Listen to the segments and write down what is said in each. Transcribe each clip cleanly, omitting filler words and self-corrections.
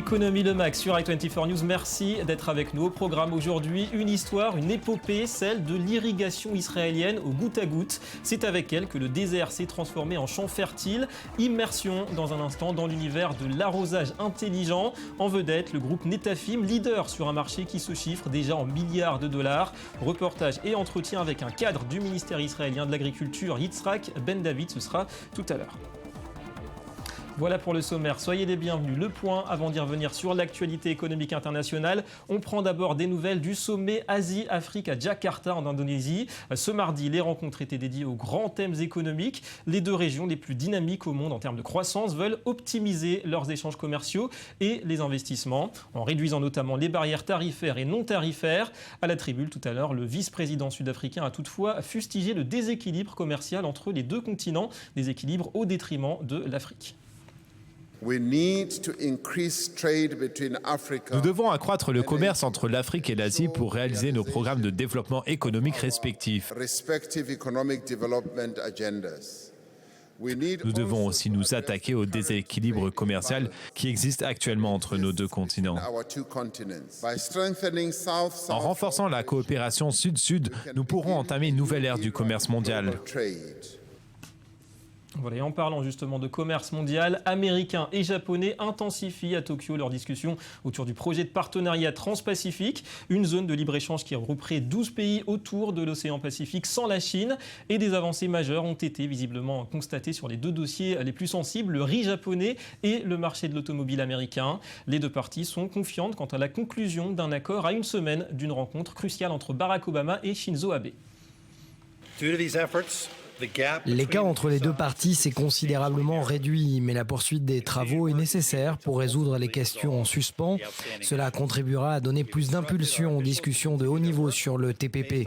Économie le max sur i24 News. Merci d'être avec nous. Au programme aujourd'hui, une histoire, une épopée, celle de l'irrigation israélienne au goutte à goutte. C'est avec elle que le désert s'est transformé en champ fertile. Immersion dans un instant dans l'univers de l'arrosage intelligent. En vedette, le groupe Netafim, leader sur un marché qui se chiffre déjà en milliards de dollars. Reportage et entretien avec un cadre du ministère israélien de l'Agriculture, Yitzhak Ben David. Ce sera tout à l'heure. Voilà pour le sommaire, soyez les bienvenus. Le point avant d'y revenir sur l'actualité économique internationale. On prend d'abord des nouvelles du sommet Asie-Afrique à Jakarta en Indonésie. Ce mardi, les rencontres étaient dédiées aux grands thèmes économiques. Les deux régions les plus dynamiques au monde en termes de croissance veulent optimiser leurs échanges commerciaux et les investissements, en réduisant notamment les barrières tarifaires et non tarifaires. À la tribune tout à l'heure, le vice-président sud-africain a toutefois fustigé le déséquilibre commercial entre les deux continents, déséquilibre au détriment de l'Afrique. Nous devons accroître le commerce entre l'Afrique et l'Asie pour réaliser nos programmes de développement économique respectifs. Nous devons aussi nous attaquer au déséquilibre commercial qui existe actuellement entre nos deux continents. En renforçant la coopération Sud-Sud, nous pourrons entamer une nouvelle ère du commerce mondial. Voilà, et en parlant justement de commerce mondial, Américains et Japonais intensifient à Tokyo leurs discussions autour du projet de partenariat transpacifique, une zone de libre-échange qui regrouperait 12 pays autour de l'océan Pacifique sans la Chine. Et des avancées majeures ont été visiblement constatées sur les deux dossiers les plus sensibles, le riz japonais et le marché de l'automobile américain. Les deux parties sont confiantes quant à la conclusion d'un accord à une semaine d'une rencontre cruciale entre Barack Obama et Shinzo Abe. L'écart entre les deux parties s'est considérablement réduit, mais la poursuite des travaux est nécessaire pour résoudre les questions en suspens. Cela contribuera à donner plus d'impulsion aux discussions de haut niveau sur le TPP.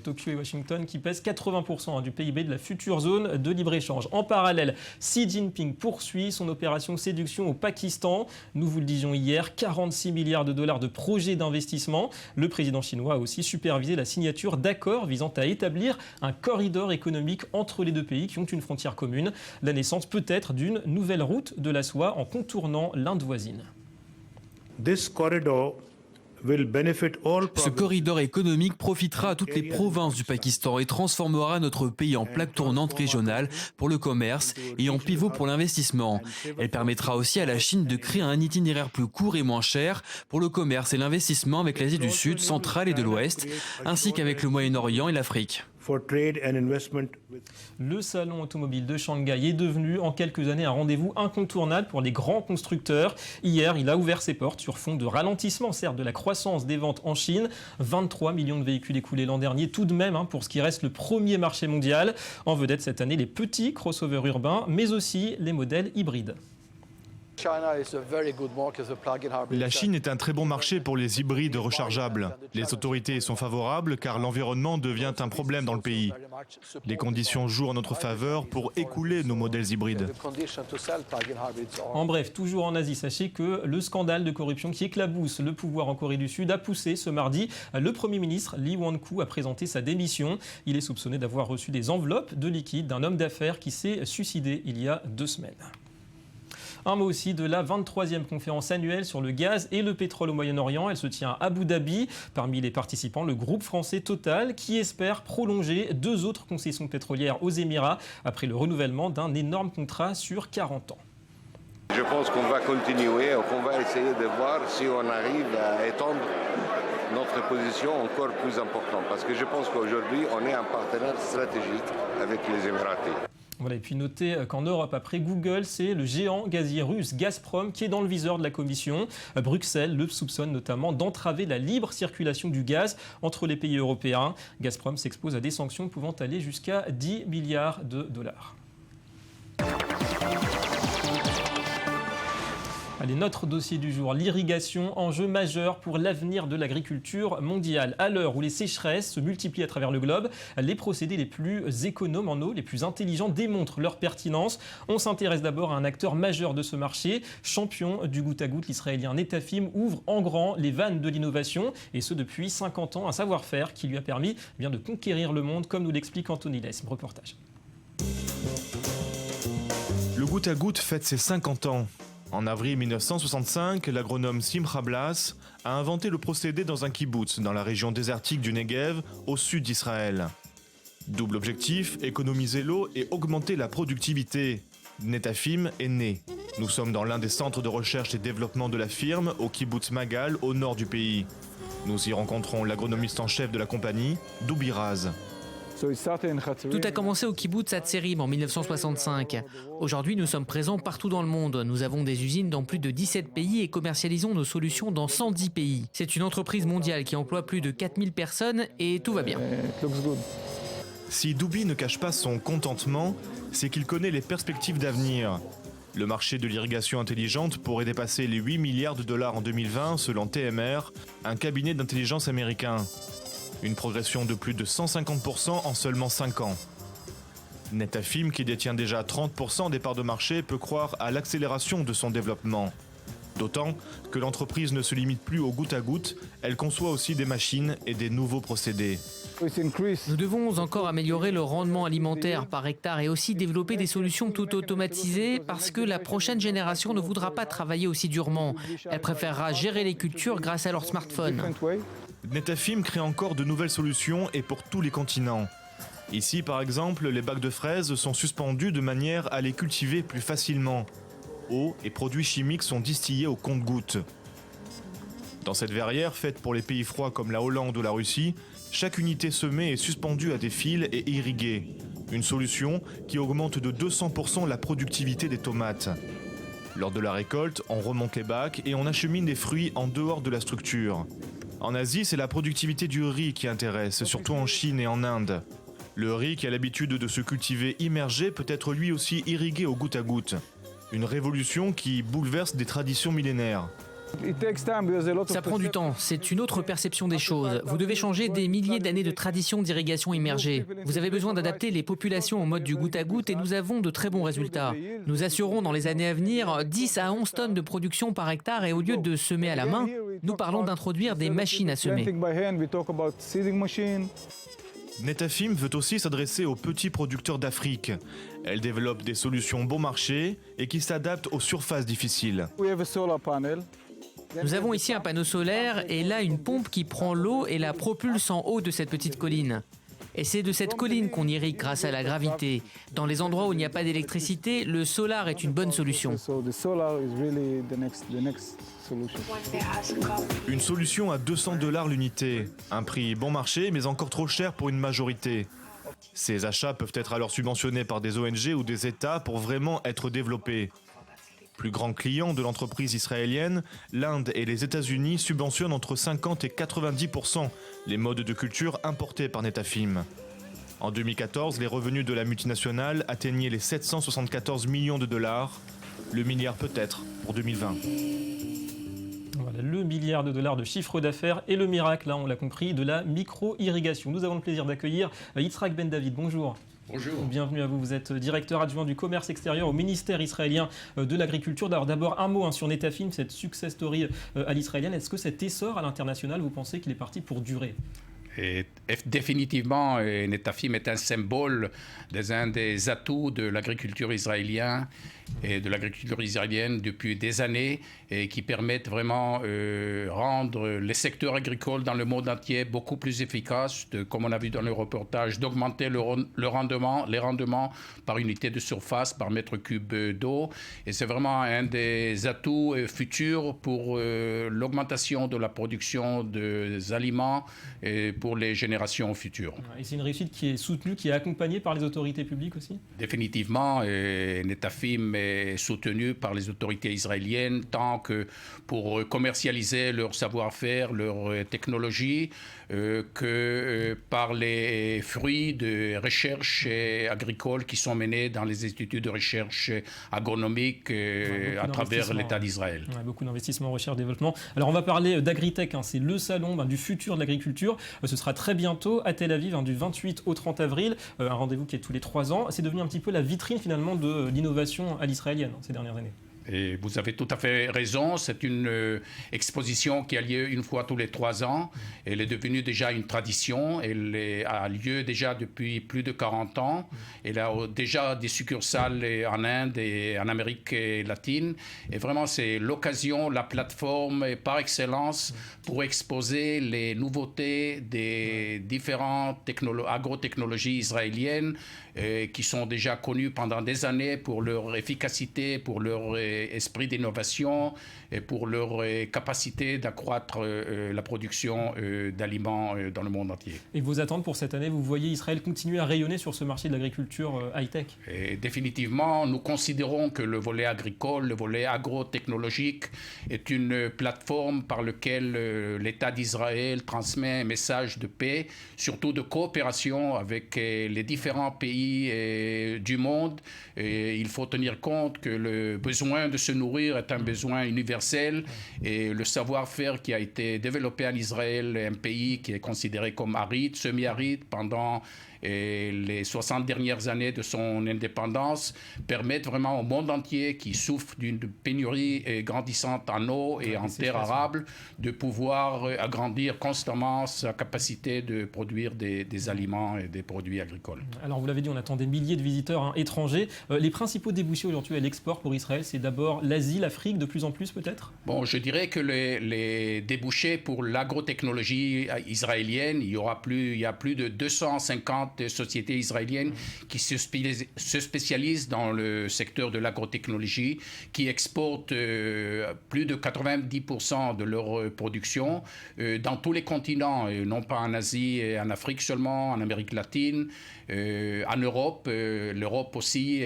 Tokyo et Washington qui pèsent 80% du PIB de la future zone de libre-échange. En parallèle, Xi Jinping poursuit son opération séduction au Pakistan. Nous vous le disions hier, 46 milliards de dollars de projets d'investissement. Le président chinois a aussi supervisé la signature d'accords visant à établir un corridor économique entre les deux pays qui ont une frontière commune. La naissance peut-être d'une nouvelle route de la soie en contournant l'Inde voisine. Ce corridor économique profitera à toutes les provinces du Pakistan et transformera notre pays en plaque tournante régionale pour le commerce et en pivot pour l'investissement. Elle permettra aussi à la Chine de créer un itinéraire plus court et moins cher pour le commerce et l'investissement avec l'Asie du Sud, centrale et de l'Ouest, ainsi qu'avec le Moyen-Orient et l'Afrique. Le salon automobile de Shanghai est devenu en quelques années un rendez-vous incontournable pour les grands constructeurs. Hier, il a ouvert ses portes sur fond de ralentissement, certes, de la croissance des ventes en Chine. 23 millions de véhicules écoulés l'an dernier, tout de même, pour ce qui reste le premier marché mondial. En vedette cette année, les petits crossovers urbains, mais aussi les modèles hybrides. La Chine est un très bon marché pour les hybrides rechargeables. Les autorités sont favorables car l'environnement devient un problème dans le pays. Les conditions jouent en notre faveur pour écouler nos modèles hybrides. En bref, toujours en Asie, sachez que le scandale de corruption qui éclabousse le pouvoir en Corée du Sud a poussé ce mardi le Premier ministre Lee Won-koo à présenter sa démission. Il est soupçonné d'avoir reçu des enveloppes de liquide d'un homme d'affaires qui s'est suicidé il y a 2 semaines. Un mot aussi de la 23e conférence annuelle sur le gaz et le pétrole au Moyen-Orient. Elle se tient à Abu Dhabi. Parmi les participants, le groupe français Total qui espère prolonger 2 autres concessions pétrolières aux Émirats après le renouvellement d'un énorme contrat sur 40 ans. Je pense qu'on va continuer, qu'on va essayer de voir si on arrive à étendre notre position encore plus importante. Parce que je pense qu'aujourd'hui, on est un partenaire stratégique avec les Émiratis. Voilà, et puis notez qu'en Europe, après Google, c'est le géant gazier russe Gazprom qui est dans le viseur de la Commission. Bruxelles le soupçonne notamment d'entraver la libre circulation du gaz entre les pays européens. Gazprom s'expose à des sanctions pouvant aller jusqu'à 10 milliards de dollars. Allez, notre dossier du jour, l'irrigation, enjeu majeur pour l'avenir de l'agriculture mondiale. À l'heure où les sécheresses se multiplient à travers le globe, les procédés les plus économes en eau, les plus intelligents démontrent leur pertinence. On s'intéresse d'abord à un acteur majeur de ce marché, champion du goutte à goutte, l'israélien Netafim ouvre en grand les vannes de l'innovation, et ce depuis 50 ans, un savoir-faire qui lui a permis de conquérir le monde, comme nous l'explique Anthony Lesme. Reportage. Le goutte à goutte fête ses 50 ans. En avril 1965, l'agronome Simcha Blas a inventé le procédé dans un kibboutz dans la région désertique du Negev, au sud d'Israël. Double objectif, économiser l'eau et augmenter la productivité. Netafim est né. Nous sommes dans l'un des centres de recherche et développement de la firme, au kibbutz Magal, au nord du pays. Nous y rencontrons l'agronomiste en chef de la compagnie, Doubi Raz. Tout a commencé au kibbutz Hatzerim en 1965. Aujourd'hui, nous sommes présents partout dans le monde. Nous avons des usines dans plus de 17 pays et commercialisons nos solutions dans 110 pays. C'est une entreprise mondiale qui emploie plus de 4000 personnes et tout va bien. Si Doubi ne cache pas son contentement, c'est qu'il connaît les perspectives d'avenir. Le marché de l'irrigation intelligente pourrait dépasser les 8 milliards de dollars en 2020 selon TMR, un cabinet d'intelligence américain. Une progression de plus de 150% en seulement 5 ans. Netafim, qui détient déjà 30% des parts de marché, peut croire à l'accélération de son développement. D'autant que l'entreprise ne se limite plus au goutte à goutte, elle conçoit aussi des machines et des nouveaux procédés. Nous devons encore améliorer le rendement alimentaire par hectare et aussi développer des solutions tout automatisées parce que la prochaine génération ne voudra pas travailler aussi durement. Elle préférera gérer les cultures grâce à leur smartphone. Netafim crée encore de nouvelles solutions et pour tous les continents. Ici, par exemple, les bacs de fraises sont suspendus de manière à les cultiver plus facilement. Eau et produits chimiques sont distillés au compte-gouttes. Dans cette verrière, faite pour les pays froids comme la Hollande ou la Russie, chaque unité semée est suspendue à des fils et irriguée. Une solution qui augmente de 200% la productivité des tomates. Lors de la récolte, on remonte les bacs et on achemine les fruits en dehors de la structure. En Asie, c'est la productivité du riz qui intéresse, surtout en Chine et en Inde. Le riz qui a l'habitude de se cultiver immergé peut être lui aussi irrigué au goutte à goutte. Une révolution qui bouleverse des traditions millénaires. Ça prend du temps, c'est une autre perception des choses. Vous devez changer des milliers d'années de traditions d'irrigation immergée. Vous avez besoin d'adapter les populations au mode du goutte à goutte et nous avons de très bons résultats. Nous assurons dans les années à venir 10 à 11 tonnes de production par hectare et au lieu de semer à la main, nous parlons d'introduire des machines à semer. Netafim veut aussi s'adresser aux petits producteurs d'Afrique. Elle développe des solutions bon marché et qui s'adaptent aux surfaces difficiles. Nous avons ici un panneau solaire et là une pompe qui prend l'eau et la propulse en haut de cette petite colline. Et c'est de cette colline qu'on irrigue grâce à la gravité. Dans les endroits où il n'y a pas d'électricité, le solar est une bonne solution. Une solution à $200 l'unité. Un prix bon marché mais encore trop cher pour une majorité. Ces achats peuvent être alors subventionnés par des ONG ou des États pour vraiment être développés. Plus grands clients de l'entreprise israélienne, l'Inde et les États-Unis subventionnent entre 50 et 90% les modes de culture importés par Netafim. En 2014, les revenus de la multinationale atteignaient les 774 millions de dollars, le milliard peut-être pour 2020. Voilà, le milliard de dollars de chiffre d'affaires et le miracle, là, on l'a compris, de la micro-irrigation. Nous avons le plaisir d'accueillir Yitzhak Ben David. Bonjour. Bonjour. Bienvenue à vous. Vous êtes directeur adjoint du commerce extérieur au ministère israélien de l'agriculture. D'abord, un mot sur Netafim, cette success story à l'israélienne. Est-ce que cet essor à l'international, vous pensez qu'il est parti pour durer ? Et définitivement, Netafim est un symbole un des atouts de l'agriculture israélienne et de l'agriculture israélienne depuis des années et qui permettent vraiment rendre les secteurs agricoles dans le monde entier beaucoup plus efficaces, comme on a vu dans le reportage, d'augmenter les rendements par unité de surface, par mètre cube d'eau. Et c'est vraiment un des atouts futurs pour l'augmentation de la production des aliments et pour les générations futures. Et c'est une réussite qui est soutenue, qui est accompagnée par les autorités publiques aussi ? Définitivement, Netafim est soutenu par les autorités israéliennes tant que pour commercialiser leur savoir-faire, leur technologie, que par les fruits de recherche agricole qui sont menés dans les instituts de recherche agronomique à travers l'État d'Israël. Ouais, beaucoup d'investissements en recherche-développement. Alors on va parler d'Agritech, c'est le salon du futur de l'agriculture. Ce sera très bientôt à Tel Aviv, du 28 au 30 avril, un rendez-vous qui est tous les 3 ans. C'est devenu un petit peu la vitrine finalement de l'innovation à l'israélienne ces dernières années. Et vous avez tout à fait raison, c'est une exposition qui a lieu une fois tous les 3 ans. Elle est devenue déjà une tradition, elle a lieu déjà depuis plus de 40 ans. Elle a déjà des succursales en Inde et en Amérique latine. Et vraiment, c'est l'occasion, la plateforme par excellence pour exposer les nouveautés des différentes agrotechnologies israéliennes qui sont déjà connues pendant des années pour leur efficacité, pour leur esprit d'innovation et pour leur capacité d'accroître la production d'aliments dans le monde entier. Et vos attentes pour cette année, vous voyez Israël continuer à rayonner sur ce marché de l'agriculture high-tech? Définitivement, nous considérons que le volet agricole, le volet agrotechnologique est une plateforme par laquelle l'État d'Israël transmet un message de paix, surtout de coopération avec les différents pays du monde. Et il faut tenir compte que le besoin de se nourrir est un besoin universel et le savoir-faire qui a été développé en Israël, un pays qui est considéré comme aride, semi-aride pendant les 60 dernières années de son indépendance, permettent vraiment au monde entier qui souffre d'une pénurie grandissante en eau et en terres arables de pouvoir agrandir constamment sa capacité de produire des aliments et des produits agricoles. Alors vous l'avez dit, on attend des milliers de visiteurs étrangers. Les principaux débouchés aujourd'hui à l'export pour Israël, c'est d'abord l'Asie, l'Afrique, de plus en plus peut-être? Bon, je dirais que les débouchés pour l'agrotechnologie israélienne, il y a plus de 250 sociétés israéliennes qui se spécialisent dans le secteur de l'agrotechnologie, qui exportent plus de 90% de leur production dans tous les continents, non pas en Asie et en Afrique seulement, en Amérique latine, en Europe. L'Europe aussi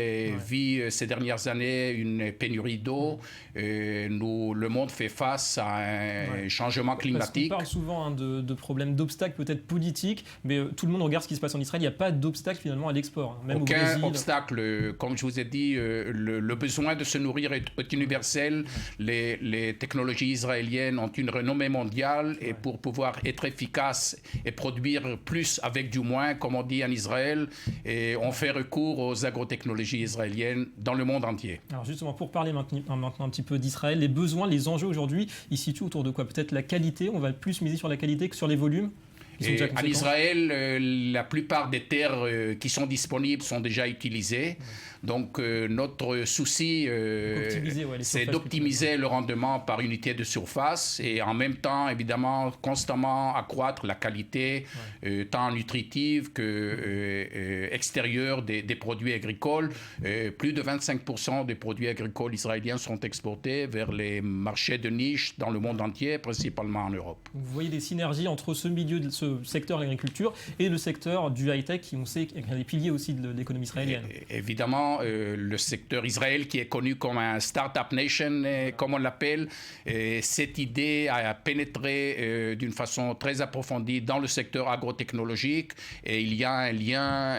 vit ces dernières années une pénurie d'eau. Le monde fait face à un changement climatique. On parle souvent de problèmes d'obstacles peut-être politiques, mais tout le monde regarde ce qui se passe en Israël. Il n'y a pas d'obstacle finalement à l'export, même aucun au Brésil. Obstacle. Comme je vous ai dit, le besoin de se nourrir est universel. Les technologies israéliennes ont une renommée mondiale et pour pouvoir être efficaces et produire plus avec du moins, comme on dit en Israël, et on fait recours aux agrotechnologies israéliennes dans le monde entier. Alors justement, pour parler maintenant un petit peu d'Israël, les besoins, les enjeux aujourd'hui, ils se situent autour de quoi? Peut-être la qualité, on va plus miser sur la qualité que sur les volumes? En Israël, la plupart des terres qui sont disponibles sont déjà utilisées. Donc notre souci, c'est d'optimiser le rendement par unité de surface et en même temps, évidemment, constamment accroître la qualité, tant nutritive que extérieure des produits agricoles. Plus de 25% des produits agricoles israéliens sont exportés vers les marchés de niche dans le monde entier, principalement en Europe. Vous voyez des synergies entre ce milieu, ce secteur de l'agriculture et le secteur du high-tech, qui on sait qu'il y a des piliers aussi de l'économie israélienne. Évidemment, le secteur Israël qui est connu comme un Startup Nation, comme on l'appelle, cette idée a pénétré d'une façon très approfondie dans le secteur agrotechnologique et il y a un lien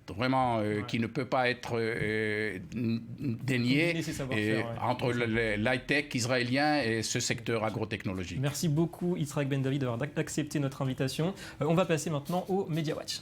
vraiment qui ne peut pas être dénié entre l'high-tech israélien et ce secteur agrotechnologique. Merci beaucoup Yitzhak Ben David d'avoir accepté notre invitation. On va passer maintenant au Media Watch.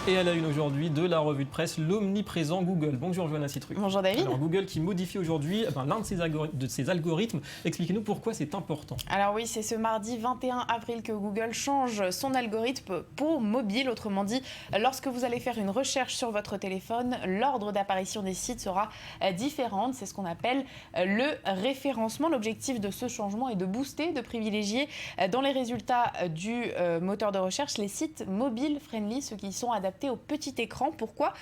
Et à la une aujourd'hui de la revue de presse, l'omniprésent Google. Bonjour Johanna Citruc. Bonjour David. Alors Google qui modifie aujourd'hui l'un de ses algorithmes. Expliquez-nous pourquoi c'est important. Alors oui, c'est ce mardi 21 avril que Google change son algorithme pour mobile. Autrement dit, lorsque vous allez faire une recherche sur votre téléphone, l'ordre d'apparition des sites sera différent. C'est ce qu'on appelle le référencement. L'objectif de ce changement est de booster, de privilégier dans les résultats du moteur de recherche les sites mobile friendly, ceux qui sont adaptés au petit écran. Pourquoi ?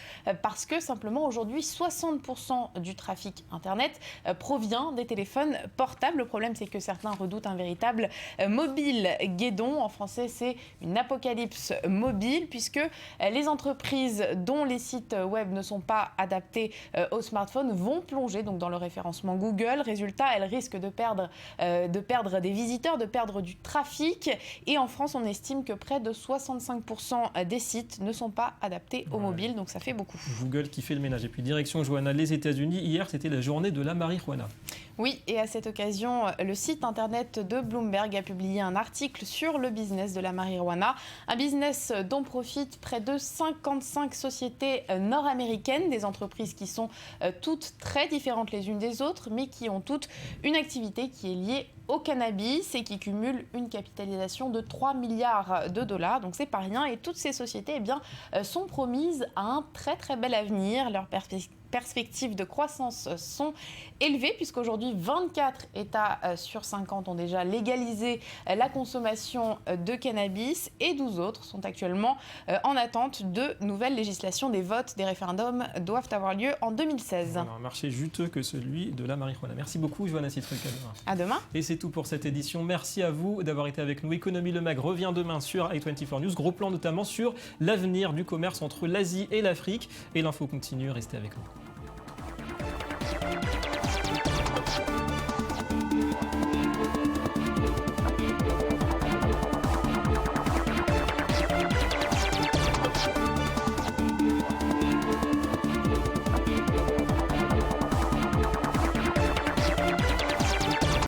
Parce que simplement aujourd'hui 60% du trafic internet provient des téléphones portables. Le problème c'est que certains redoutent un véritable mobile guédon. En français c'est une apocalypse mobile puisque les entreprises dont les sites web ne sont pas adaptés aux smartphones vont plonger donc dans le référencement Google. Résultat, elles risquent de perdre des visiteurs, de perdre du trafic. Et en France, on estime que près de 65% des sites ne sont pas adaptés au mobile, donc ça fait beaucoup. Google qui fait le ménage. Et puis direction Johanna, les États-Unis. Hier, c'était la journée de la marijuana. Oui, et à cette occasion, le site internet de Bloomberg a publié un article sur le business de la marijuana. Un business dont profitent près de 55 sociétés nord-américaines, des entreprises qui sont toutes très différentes les unes des autres, mais qui ont toutes une activité qui est liée au cannabis et qui cumule une capitalisation de 3 milliards de dollars. Donc c'est pas rien. Et toutes ces sociétés sont promises à un très très bel avenir. Leurs perspectives de croissance sont élevées puisqu'aujourd'hui 24 États sur 50 ont déjà légalisé la consommation de cannabis et 12 autres sont actuellement en attente de nouvelles législations. Des votes, des référendums doivent avoir lieu en 2016. Voilà, un marché juteux que celui de la marijuana. Merci beaucoup Johanna Citruc. À demain. Et c'est tout pour cette édition. Merci à vous d'avoir été avec nous. Économie Le Mag revient demain sur i24 News. Gros plan notamment sur l'avenir du commerce entre l'Asie et l'Afrique. Et l'info continue, restez avec nous.